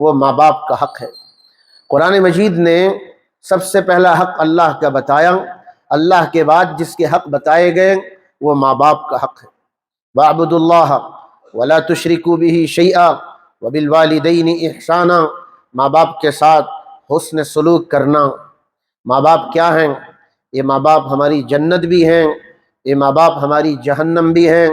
وہ ماں باپ کا حق ہے۔ قرآن مجید نے سب سے پہلا حق اللہ کا بتایا، اللہ کے بعد جس کے حق بتائے گئے وہ ماں باپ کا حق ہے۔ وَاعْبُدُوا اللَّهَ وَلَا تُشْرِكُوا بِهِ شَيْئًا وَبِالْوَالِدَيْنِ إِحْسَانًا، ماں باپ کے ساتھ حسن سلوک کرنا۔ ماں باپ کیا ہیں؟ یہ ماں باپ ہماری جنت بھی ہیں، یہ ماں باپ ہماری جہنم بھی ہیں۔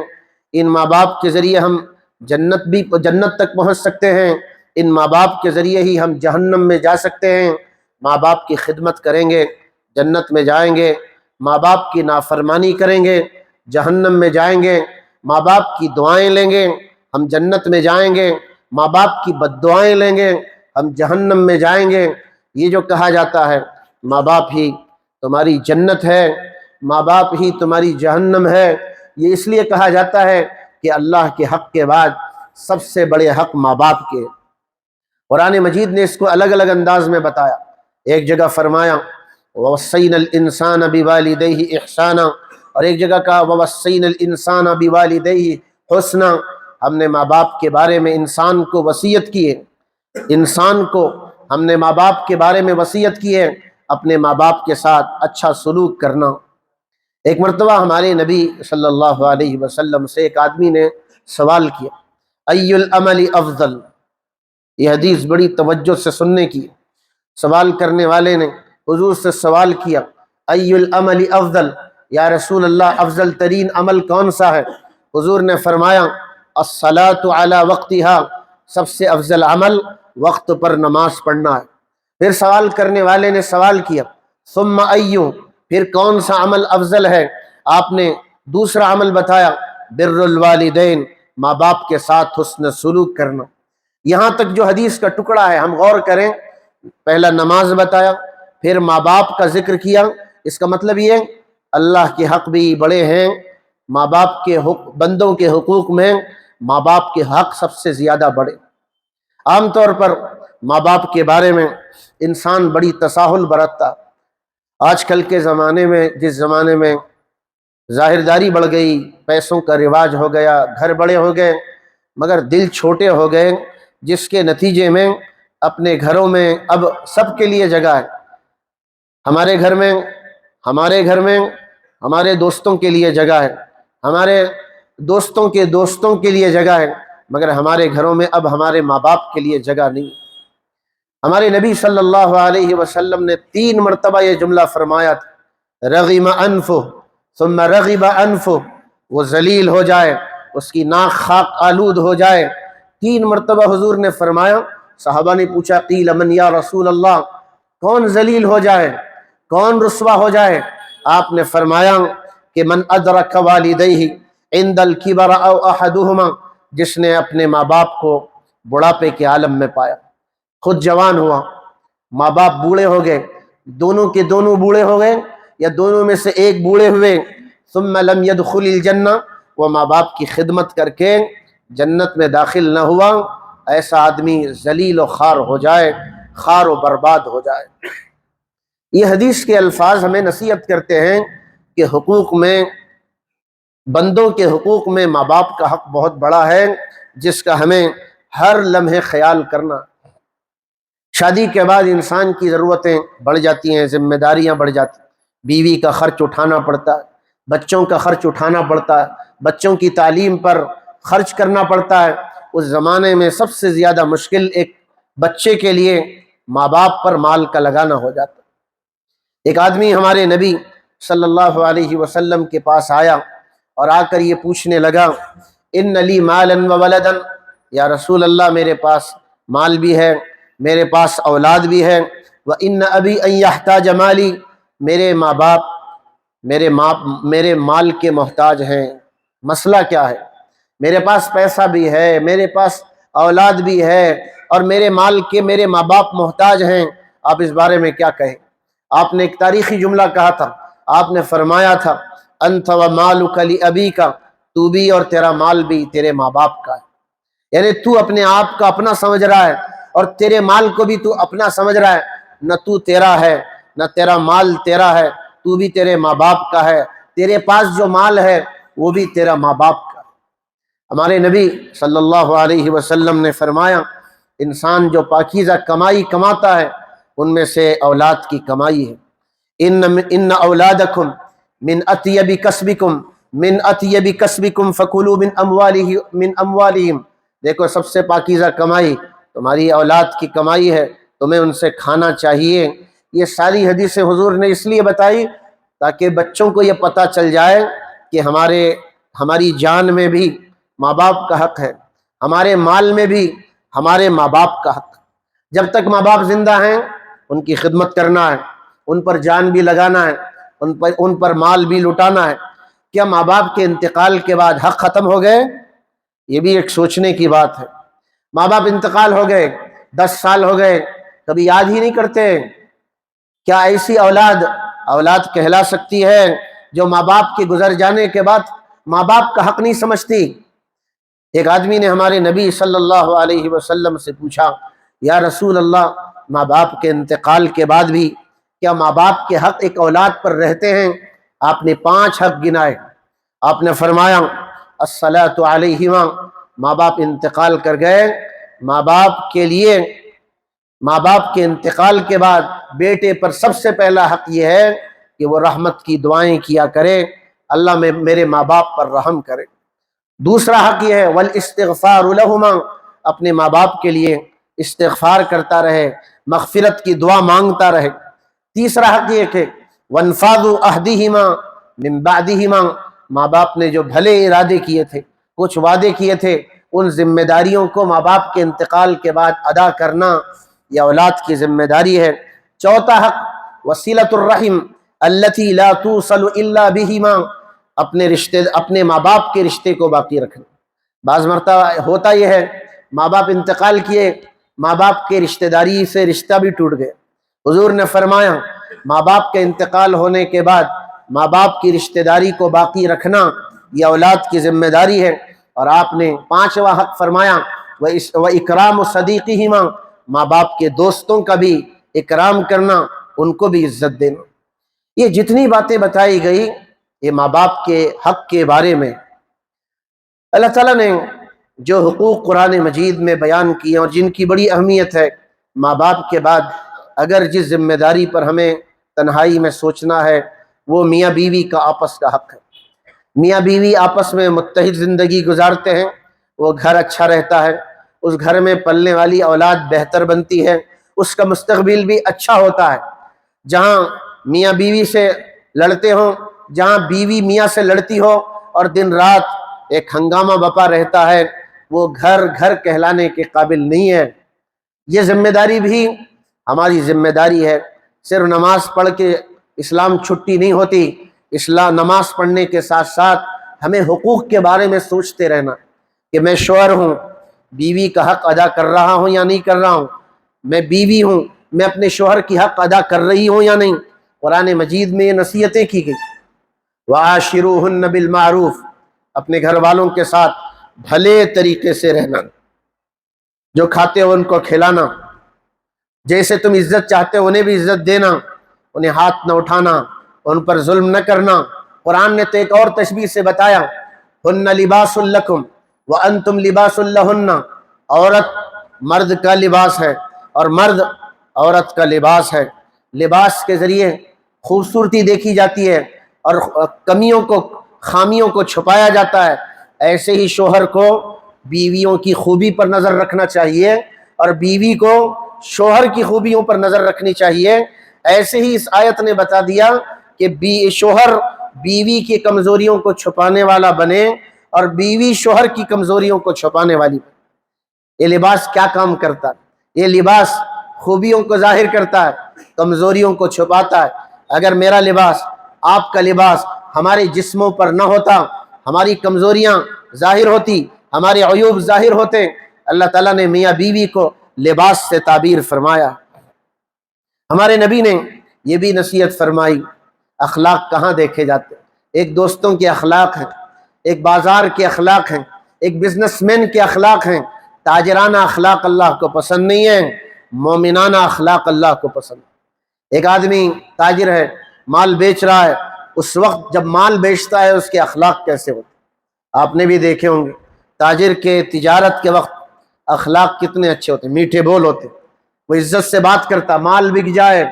ان ماں باپ کے ذریعے ہم جنت تک پہنچ سکتے ہیں، ان ماں باپ کے ذریعے ہی ہم جہنم میں جا سکتے ہیں۔ ماں باپ کی خدمت کریں گے جنت میں جائیں گے، ماں باپ کی نافرمانی کریں گے جہنم میں جائیں گے، ماں باپ کی دعائیں لیں گے ہم جنت میں جائیں گے، ماں باپ کی بد دعائیں لیں گے ہم جہنم میں جائیں گے۔ یہ جو کہا جاتا ہے ماں باپ ہی تمہاری جنت ہے، ماں باپ ہی تمہاری جہنم ہے، یہ اس لیے کہا جاتا ہے کہ اللہ کے حق کے بعد سب سے بڑے حق ماں باپ کے۔ قرآن مجید نے اس کو الگ الگ انداز میں بتایا۔ ایک جگہ فرمایا وَوَصَّيْنَا الْإِنسَانَ بِوَالِدَيْهِ إِحْسَانًا، اور ایک جگہ کہا وَوَصَّيْنَا الْإِنسَانَ بِوَالِدَيْهِ حُسْنًا، ہم نے ماں باپ کے بارے میں انسان کو وصیت کی ہے، انسان کو ہم نے ماں باپ کے بارے میں وصیت کی ہے اپنے ماں باپ کے ساتھ اچھا سلوک کرنا۔ ایک مرتبہ ہمارے نبی صلی اللہ علیہ وسلم سے ایک آدمی نے سوال کیا ای العمل افضل، یہ حدیث بڑی توجہ سے سننے کی۔ سوال کرنے والے نے حضور سے سوال کیا ای العمل افضل، یا رسول اللہ افضل ترین عمل کون سا ہے؟ حضور نے فرمایا الصلاۃ علی وقتہا، سب سے افضل عمل وقت پر نماز پڑھنا ہے۔ پھر سوال کرنے والے نے سوال کیا ثم ایو، پھر کون سا عمل افضل ہے؟ آپ نے دوسرا عمل بتایا بر الوالدین، ماں باپ کے ساتھ حسن سلوک کرنا۔ یہاں تک جو حدیث کا ٹکڑا ہے ہم غور کریں، پہلا نماز بتایا، پھر ماں باپ کا ذکر کیا۔ اس کا مطلب یہ اللہ کے حق بھی بڑے ہیں، ماں باپ کے بندوں کے حقوق میں ماں باپ کے حق سب سے زیادہ بڑے۔ عام طور پر ماں باپ کے بارے میں انسان بڑی تساہل برتتا۔ آج کل کے زمانے میں، جس زمانے میں ظاہرداری بڑھ گئی، پیسوں کا رواج ہو گیا، گھر بڑے ہو گئے مگر دل چھوٹے ہو گئے، جس کے نتیجے میں اپنے گھروں میں اب سب کے لیے جگہ ہے۔ ہمارے گھر میں ہمارے دوستوں کے لیے جگہ ہے، ہمارے دوستوں کے دوستوں کے لیے جگہ ہے، مگر ہمارے گھروں میں اب ہمارے ماں باپ کے لیے جگہ نہیں۔ ہمارے نبی صلی اللہ علیہ وسلم نے 3 مرتبہ یہ جملہ فرمایا تھا رغم انفہ ثم رغب انفہ، وہ ذلیل ہو جائے، اس کی ناک خاک آلود ہو جائے۔ 3 مرتبہ حضور نے فرمایا۔ صحابہ نے پوچھا قیل من یا رسول اللہ، کون ذلیل ہو جائے، کون رسوا ہو جائے؟ آپ نے فرمایا کہ من ادرک والدیہ عند الکبر او احدہما، جس نے اپنے ماں باپ کو بڑھاپے کے عالم میں پایا، خود جوان ہوا، ماں باپ بوڑھے ہو گئے، دونوں کے دونوں بوڑھے ہو گئے یا دونوں میں سے ایک بوڑھے ہوئے، ثم لم يدخل الجنہ، وہ ماں باپ کی خدمت کر کے جنت میں داخل نہ ہوا، ایسا آدمی ذلیل و خوار ہو جائے، خوار و برباد ہو جائے۔ یہ حدیث کے الفاظ ہمیں نصیحت کرتے ہیں کہ حقوق میں، بندوں کے حقوق میں ماں باپ کا حق بہت بڑا ہے، جس کا ہمیں ہر لمحے خیال کرنا۔ شادی کے بعد انسان کی ضرورتیں بڑھ جاتی ہیں، ذمہ داریاں بڑھ جاتی ہیں، بیوی کا خرچ اٹھانا پڑتا ہے، بچوں کا خرچ اٹھانا پڑتا ہے، بچوں کی تعلیم پر خرچ کرنا پڑتا ہے۔ اس زمانے میں سب سے زیادہ مشکل ایک بچے کے لیے ماں باپ پر مال کا لگانا ہو جاتا ہے۔ ایک آدمی ہمارے نبی صلی اللہ علیہ وسلم کے پاس آیا اور آ کر یہ پوچھنے لگا ان لی مالا و ولدا، یا رسول اللہ میرے پاس مال بھی ہے، میرے پاس اولاد بھی ہے، وان ابی ان یحتاج مالی، میرے ماں باپ میرے مال کے محتاج ہیں۔ مسئلہ کیا ہے؟ میرے پاس پیسہ بھی ہے، میرے پاس اولاد بھی ہے، اور میرے مال کے میرے ماں باپ محتاج ہیں، آپ اس بارے میں کیا کہیں؟ آپ نے ایک تاریخی جملہ کہا تھا، آپ نے فرمایا تھا انت و مالک لابیک، تو بھی اور تیرا مال بھی تیرے ماں باپ کا ہے۔ یعنی تو اپنے آپ کا اپنا سمجھ رہا ہے اور تیرے مال کو بھی تو اپنا سمجھ رہا ہے، نہ تو تیرا ہے نہ تیرا مال تیرا ہے، تو بھی تیرے ماں باپ کا ہے، تیرے پاس جو مال ہے وہ بھی تیرا ماں باپ کا ہے۔ ہمارے نبی صلی اللہ علیہ وسلم نے فرمایا انسان جو پاکیزہ کمائی کماتا ہے ان میں سے اولاد کی کمائی ہے۔ ان اولادکم من اطیب کسبکم فکلوا من اموالہم، دیکھو سب سے پاکیزہ کمائی تمہاری اولاد کی کمائی ہے، تمہیں ان سے کھانا چاہیے۔ یہ ساری حدیثیں حضور نے اس لیے بتائی تاکہ بچوں کو یہ پتہ چل جائے کہ ہماری جان میں بھی ماں باپ کا حق ہے، ہمارے مال میں بھی ہمارے ماں باپ کا حق۔ جب تک ماں باپ زندہ ہیں ان کی خدمت کرنا ہے، ان پر جان بھی لگانا ہے، ان پر مال بھی لٹانا ہے۔ کیا ماں باپ کے انتقال کے بعد حق ختم ہو گئے؟ یہ بھی ایک سوچنے کی بات ہے۔ ماں باپ انتقال ہو گئے، 10 سال ہو گئے، کبھی یاد ہی نہیں کرتے۔ کیا ایسی اولاد کہلا سکتی ہے جو ماں باپ کے گزر جانے کے بعد ماں باپ کا حق نہیں سمجھتی؟ ایک آدمی نے ہمارے نبی صلی اللہ علیہ وسلم سے پوچھا، یا رسول اللہ، ماں باپ کے انتقال کے بعد بھی کیا ماں باپ کے حق ایک اولاد پر رہتے ہیں؟ آپ نے 5 حق گنائے۔ آپ نے فرمایا الصلاۃ علیہما، ماں باپ انتقال کر گئے، ماں باپ کے انتقال کے بعد بیٹے پر سب سے پہلا حق یہ ہے کہ وہ رحمت کی دعائیں کیا کرے، اللہ میرے ماں باپ پر رحم کرے۔ دوسرا حق یہ ہے والاستغفار لہما، اپنے ماں باپ کے لیے استغفار کرتا رہے، مغفرت کی دعا مانگتا رہے۔ تیسرا حق یہ کہ وانفاذ عہدہما من بعدہما، ماں باپ نے جو بھلے ارادے کیے تھے، کچھ وعدے کیے تھے، ان ذمہ داریوں کو ماں باپ کے انتقال کے بعد ادا کرنا یہ اولاد کی ذمہ داری ہے۔ چوتھا حق وصلۃ الرحم التي لا توصل الا بہما، اپنے ماں باپ کے رشتے کو باقی رکھنا۔ بعض مرتبہ ہوتا یہ ہے ماں باپ انتقال کیے، ماں باپ کے رشتہ داری سے رشتہ بھی ٹوٹ گئے۔ حضور نے فرمایا ماں باپ کے انتقال ہونے کے بعد ماں باپ کی رشتہ داری کو باقی رکھنا یہ اولاد کی ذمہ داری ہے۔ اور آپ نے 5واں حق فرمایا وَإِكْرَامُ صَدِيقِهِمَا، ماں باپ کے دوستوں کا بھی اکرام کرنا، ان کو بھی عزت دینا۔ یہ جتنی باتیں بتائی گئی یہ ماں باپ کے حق کے بارے میں۔ اللہ تعالیٰ نے جو حقوق قرآن مجید میں بیان کیے اور جن کی بڑی اہمیت ہے، ماں باپ کے بعد اگر جس ذمہ داری پر ہمیں تنہائی میں سوچنا ہے وہ میاں بیوی کا آپس کا حق ہے۔ میاں بیوی آپس میں متحد زندگی گزارتے ہیں، وہ گھر اچھا رہتا ہے، اس گھر میں پلنے والی اولاد بہتر بنتی ہے، اس کا مستقبل بھی اچھا ہوتا ہے۔ جہاں میاں بیوی سے لڑتے ہوں، جہاں بیوی میاں سے لڑتی ہو اور دن رات ایک ہنگامہ بپا رہتا ہے، وہ گھر کہلانے کے قابل نہیں ہے۔ یہ ذمہ داری بھی ہماری ذمہ داری ہے۔ صرف نماز پڑھ کے اسلام چھٹی نہیں ہوتی، اسلام نماز پڑھنے کے ساتھ ساتھ ہمیں حقوق کے بارے میں سوچتے رہنا کہ میں شوہر ہوں، بیوی کا حق ادا کر رہا ہوں یا نہیں کر رہا ہوں، میں بیوی ہوں، میں اپنے شوہر کی حق ادا کر رہی ہوں یا نہیں۔ قرآن مجید میں یہ نصیحتیں کی گئی، وَعَاشِرُوهُنَّ بِالْمَعْرُوفِ، اپنے گھر والوں کے ساتھ بھلے طریقے سے رہنا، جو کھاتے ہو ان کو کھلانا، جیسے تم عزت چاہتے ہو انہیں بھی عزت دینا، انہیں ہاتھ نہ اٹھانا، ان پر ظلم نہ کرنا۔ قرآن نے تو ایک اور تشبیہ سے بتایا ہن لباس لکم وانتم لباس لہن، عورت مرد کا لباس ہے اور مرد عورت کا لباس ہے۔ لباس کے ذریعے خوبصورتی دیکھی جاتی ہے اور کمیوں کو، خامیوں کو چھپایا جاتا ہے۔ ایسے ہی شوہر کو بیویوں کی خوبی پر نظر رکھنا چاہیے اور بیوی کو شوہر کی خوبیوں پر نظر رکھنی چاہیے۔ ایسے ہی اس آیت نے بتا دیا کہ شوہر بیوی کی کمزوریوں کو چھپانے والا بنے اور بیوی شوہر کی کمزوریوں کو چھپانے والی بنے۔ یہ لباس کیا کام کرتا ہے؟ یہ لباس خوبیوں کو ظاہر کرتا ہے، کمزوریوں کو چھپاتا ہے۔ اگر میرا لباس، آپ کا لباس ہمارے جسموں پر نہ ہوتا، ہماری کمزوریاں ظاہر ہوتی، ہمارے عیوب ظاہر ہوتے، اللہ تعالیٰ نے میاں بیوی کو لباس سے تعبیر فرمایا۔ ہمارے نبی نے یہ بھی نصیحت فرمائی، اخلاق کہاں دیکھے جاتے؟ ایک دوستوں کے اخلاق ہیں، ایک بازار کے اخلاق ہیں، ایک بزنس مین کے اخلاق ہیں۔ تاجرانہ اخلاق اللہ کو پسند نہیں ہے، مومنانہ اخلاق اللہ کو پسند ہے۔ ایک آدمی تاجر ہے، مال بیچ رہا ہے، اس وقت جب مال بیچتا ہے اس کے اخلاق کیسے ہوتے؟ آپ نے بھی دیکھے ہوں گے، تاجر کے تجارت کے وقت اخلاق کتنے اچھے ہوتے ہیں، میٹھے بول ہوتے، وہ عزت سے بات کرتا، مال بک جائے،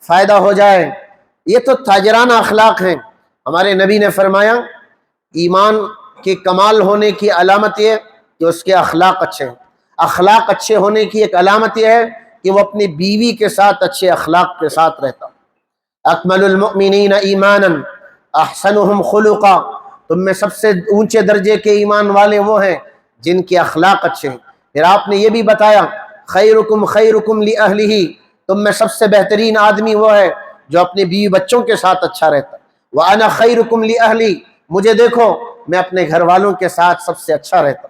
فائدہ ہو جائے، یہ تو تاجرانہ اخلاق ہیں۔ ہمارے نبی نے فرمایا ایمان کے کمال ہونے کی علامت یہ کہ اس کے اخلاق اچھے ہیں۔ اخلاق اچھے ہونے کی ایک علامت یہ ہے کہ وہ اپنی بیوی کے ساتھ اچھے اخلاق کے ساتھ رہتا۔ اکمل المؤمنین ایمانا احسنہم خلقا، تم میں سب سے اونچے درجے کے ایمان والے وہ ہیں جن کے اخلاق اچھے ہیں۔ پھر آپ نے یہ بھی بتایا خیرکم خیرکم لأہلہ، تم میں سب سے بہترین آدمی وہ ہے جو اپنے بیوی بچوں کے ساتھ اچھا رہتا۔ وَأَنَا خَيْرُكُمْ لِأَهْلِي، مجھے دیکھو میں اپنے گھر والوں کے ساتھ سب سے اچھا رہتا۔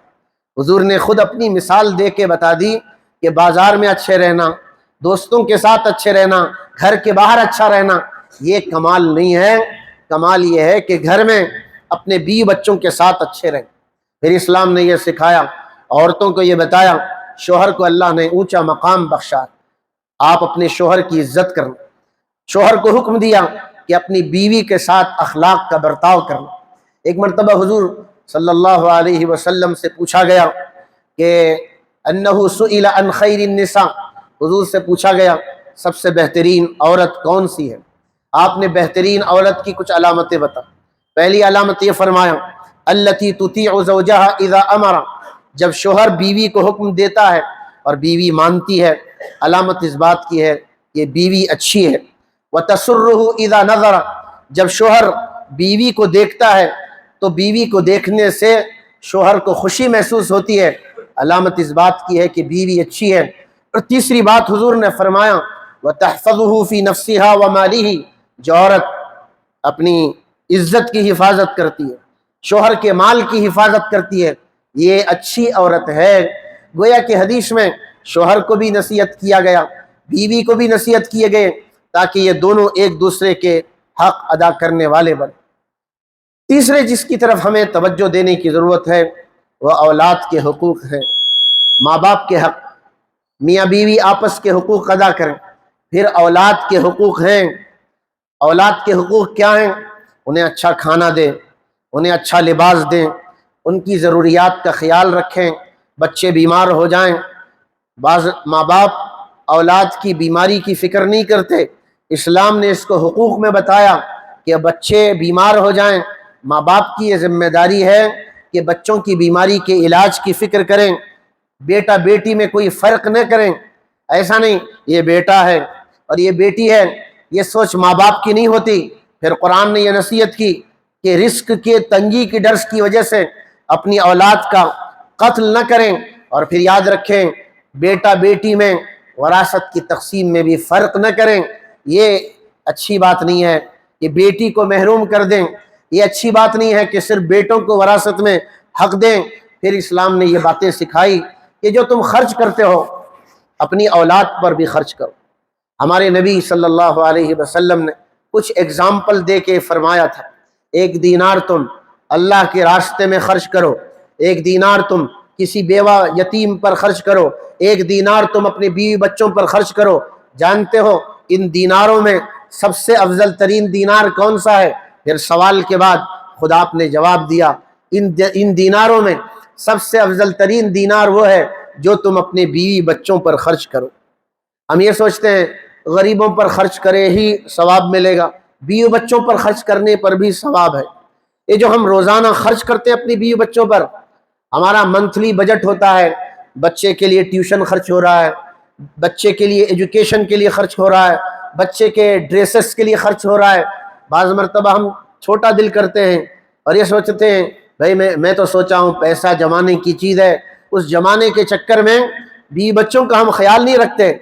حضور نے خود اپنی مثال دے کے بتا دی کہ بازار میں اچھے رہنا، دوستوں کے ساتھ اچھے رہنا، گھر کے باہر اچھا رہنا یہ کمال نہیں ہے، کمال یہ ہے کہ گھر میں اپنے بیوی بچوں کے ساتھ اچھے رہیں۔ پھر اسلام نے یہ سکھایا، عورتوں کو یہ بتایا، شوہر کو اللہ نے اونچا مقام بخشا، آپ اپنے شوہر کی عزت کرنا۔ شوہر کو حکم دیا کہ اپنی بیوی کے ساتھ اخلاق کا برتاؤ کرنا۔ ایک مرتبہ حضور صلی اللہ علیہ وسلم سے پوچھا گیا کہ انہ سئل عن خیر النساء، حضور سے پوچھا گیا سب سے بہترین عورت کون سی ہے؟ آپ نے بہترین عورت کی کچھ علامتیں بتا۔ پہلی علامت یہ فرمایا التی تطیع زوجہا اذا امر، جب شوہر بیوی کو حکم دیتا ہے اور بیوی مانتی ہے، علامت اس بات کی ہے کہ بیوی اچھی ہے۔ وَتَسُرُّهُ إِذَا نَظَرَ، جب شوہر بیوی کو دیکھتا ہے تو بیوی کو دیکھنے سے شوہر کو خوشی محسوس ہوتی ہے، علامت اس بات کی ہے کہ بیوی اچھی ہے۔ اور تیسری بات حضور نے فرمایا وَتَحْفَظُهُ فِي نَفْسِهَا وَمَالِهِ، جو عورت اپنی عزت کی حفاظت کرتی ہے، شوہر کے مال کی حفاظت کرتی ہے، یہ اچھی عورت ہے۔ گویا کہ حدیث میں شوہر کو بھی نصیحت کیا گیا، بیوی کو بھی نصیحت کیے گئے تاکہ یہ دونوں ایک دوسرے کے حق ادا کرنے والے بن۔ تیسرے جس کی طرف ہمیں توجہ دینے کی ضرورت ہے وہ اولاد کے حقوق ہیں، ماں باپ کے حق، میاں بیوی آپس کے حقوق ادا کریں۔ پھر اولاد کے حقوق ہیں، اولاد کے حقوق کیا ہیں؟ انہیں اچھا کھانا دیں، انہیں اچھا لباس دیں، ان کی ضروریات کا خیال رکھیں۔ بچے بیمار ہو جائیں، بعض ماں باپ اولاد کی بیماری کی فکر نہیں کرتے، اسلام نے اس کو حقوق میں بتایا کہ بچے بیمار ہو جائیں، ماں باپ کی یہ ذمہ داری ہے کہ بچوں کی بیماری کے علاج کی فکر کریں، بیٹا بیٹی میں کوئی فرق نہ کریں۔ ایسا نہیں یہ بیٹا ہے اور یہ بیٹی ہے، یہ سوچ ماں باپ کی نہیں ہوتی۔ پھر قرآن نے یہ نصیحت کی کہ رزق کے تنگی کی ڈر کی وجہ سے اپنی اولاد کا قتل نہ کریں، اور پھر یاد رکھیں بیٹا بیٹی میں وراثت کی تقسیم میں بھی فرق نہ کریں۔ یہ اچھی بات نہیں ہے کہ بیٹی کو محروم کر دیں، یہ اچھی بات نہیں ہے کہ صرف بیٹوں کو وراثت میں حق دیں۔ پھر اسلام نے یہ باتیں سکھائی کہ جو تم خرچ کرتے ہو اپنی اولاد پر بھی خرچ کرو۔ ہمارے نبی صلی اللہ علیہ وسلم نے کچھ اگزامپل دے کے فرمایا تھا، 1 دینار تم اللہ کے راستے میں خرچ کرو، 1 دینار تم کسی بیوہ یتیم پر خرچ کرو، 1 دینار تم اپنے بیوی بچوں پر خرچ کرو۔ جانتے ہو ان دیناروں میں سب سے افضل ترین دینار کون سا ہے؟ پھر سوال کے بعد خدا آپ نے جواب دیا ان دیناروں میں سب سے افضل ترین دینار وہ ہے جو تم اپنے بیوی بچوں پر خرچ کرو۔ ہم یہ سوچتے ہیں غریبوں پر خرچ کرے ہی ثواب ملے گا، بیوی بچوں پر خرچ کرنے پر بھی ثواب ہے۔ یہ جو ہم روزانہ خرچ کرتے ہیں اپنی بیوی بچوں پر، ہمارا منتھلی بجٹ ہوتا ہے، بچے کے لیے ٹیوشن خرچ ہو رہا ہے، بچے کے لیے ایجوکیشن کے لیے خرچ ہو رہا ہے، بچے کے ڈریسز کے لیے خرچ ہو رہا ہے۔ بعض مرتبہ ہم چھوٹا دل کرتے ہیں اور یہ سوچتے ہیں بھائی میں تو سوچا ہوں پیسہ جمانے کی چیز ہے، اس جمانے کے چکر میں بیوی بچوں کا ہم خیال نہیں رکھتے۔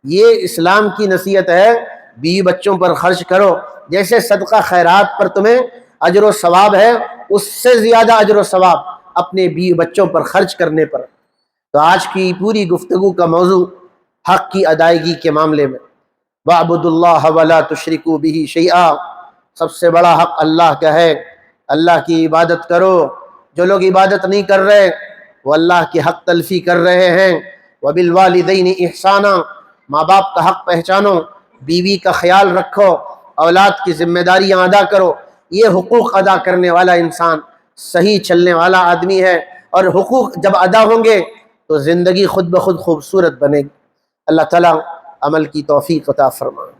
یہ اسلام کی نصیحت ہے، بیوی بچوں پر خرچ کرو، جیسے صدقہ خیرات پر تمہیں اجر و ثواب ہے اس سے زیادہ اجر و ثواب اپنے بیوی بچوں پر خرچ کرنے پر۔ تو آج کی پوری گفتگو کا موضوع حق کی ادائیگی کے معاملے میں، وَاعْبُدُوا اللَّهَ وَلَا تُشْرِكُوا بِهِ شَيْئًا، سب سے بڑا حق اللہ کا ہے، اللہ کی عبادت کرو۔ جو لوگ عبادت نہیں کر رہے وہ اللہ کی حق تلفی کر رہے ہیں۔ وَبِالْوَالِدَيْنِ إِحْسَانًا، ماں باپ کا حق پہچانو، بیوی کا خیال رکھو، اولاد کی ذمہ داریاں ادا کرو۔ یہ حقوق ادا کرنے والا انسان صحیح چلنے والا آدمی ہے، اور حقوق جب ادا ہوں گے تو زندگی خود بخود خوبصورت بنے گی۔ اللہ تعالیٰ عمل کی توفیق عطا فرمائے۔